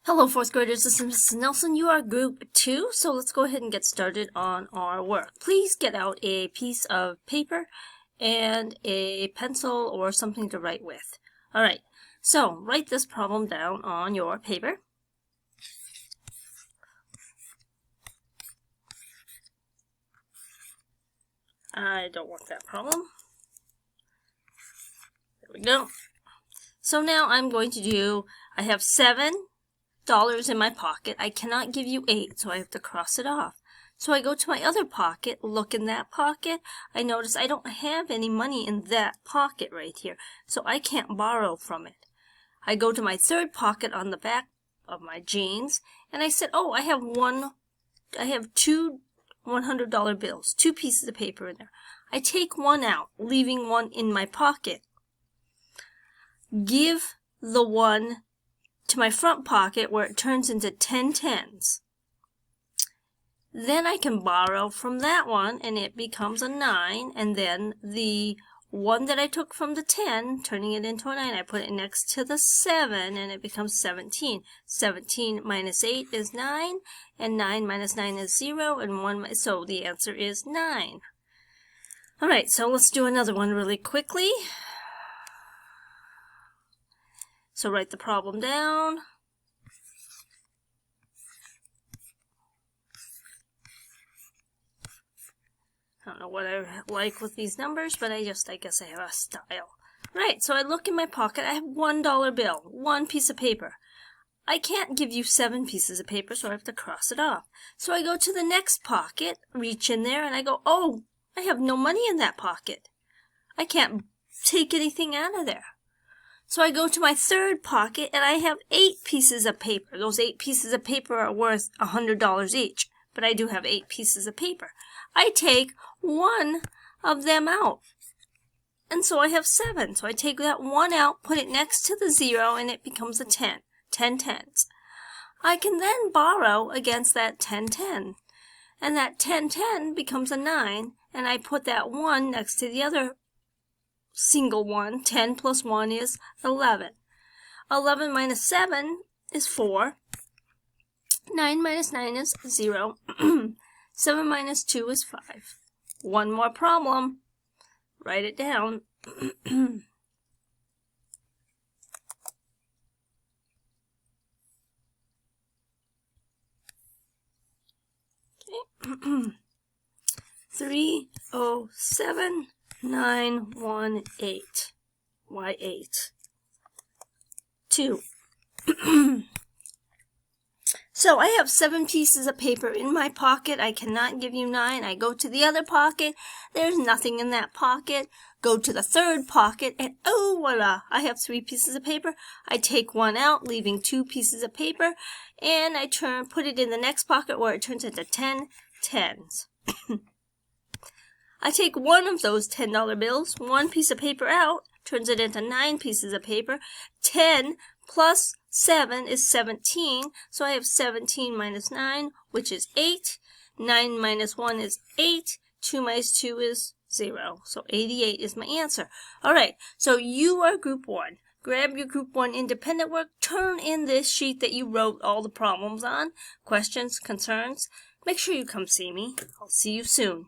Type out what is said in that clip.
Hello, fourth graders. This is Mrs. Nelson. You are group 2, so let's go ahead and get started on our work. Please get out a piece of paper and a pencil or something to write with. Alright, so write this problem down on your paper. I don't want that problem. There we go. So now I'm going to do, I have $7 in my pocket. I cannot give you 8, so I have to cross it off. So I go to my other pocket, look in that pocket. I notice I don't have any money in that pocket right here, so I can't borrow from it. I go to my third pocket on the back of my jeans, and I said, oh, I have two $100 bills, 2 pieces of paper in there. I take one out, leaving one in my pocket. Give the one to my front pocket where it turns into 10 tens. Then I can borrow from that one and it becomes a 9, and then the one that I took from the 10, turning it into a 9, I put it next to the 7 and it becomes 17. 17 minus 8 is 9, and 9 minus 9 is 0, and 1, so the answer is 9. Alright, so let's do another one really quickly. So write the problem down. I don't know what I like with these numbers, but I guess I have a style. Right, so I look in my pocket, I have $1 bill, 1 piece of paper. I can't give you 7 pieces of paper, so I have to cross it off. So I go to the next pocket, reach in there, and I go, oh, I have no money in that pocket. I can't take anything out of there. So I go to my third pocket and I have 8 pieces of paper. Those 8 pieces of paper are worth $100 each, but I do have 8 pieces of paper. I take one of them out, and so I have 7. So I take that one out, put it next to the 0, and it becomes a 10. 10 tens. I can then borrow against that 10 10, and that 10 10 becomes a 9, and I put that 1 next to the other single one. 10 plus 1 is 11. 11 minus 7 is 4. 9 minus 9 is 0. 7 minus 2 is 5. One more problem. Write it down. Okay. 307 918. Why 8? 2. So I have 7 pieces of paper in my pocket. I cannot give you 9. I go to the other pocket. There's nothing in that pocket. Go to the third pocket, and oh, voila, I have 3 pieces of paper. I take one out, leaving 2 pieces of paper, and I put it in the next pocket where it turns into 10 tens. I take one of those $10 bills, 1 piece of paper out, turns it into 9 pieces of paper. 10 plus 7 is 17, so I have 17 minus 9, which is 8. 9 minus 1 is 8. 2 minus 2 is 0. So 88 is my answer. Alright, so you are group 1. Grab your group 1 independent work, turn in this sheet that you wrote all the problems on, questions, concerns. Make sure you come see me. I'll see you soon.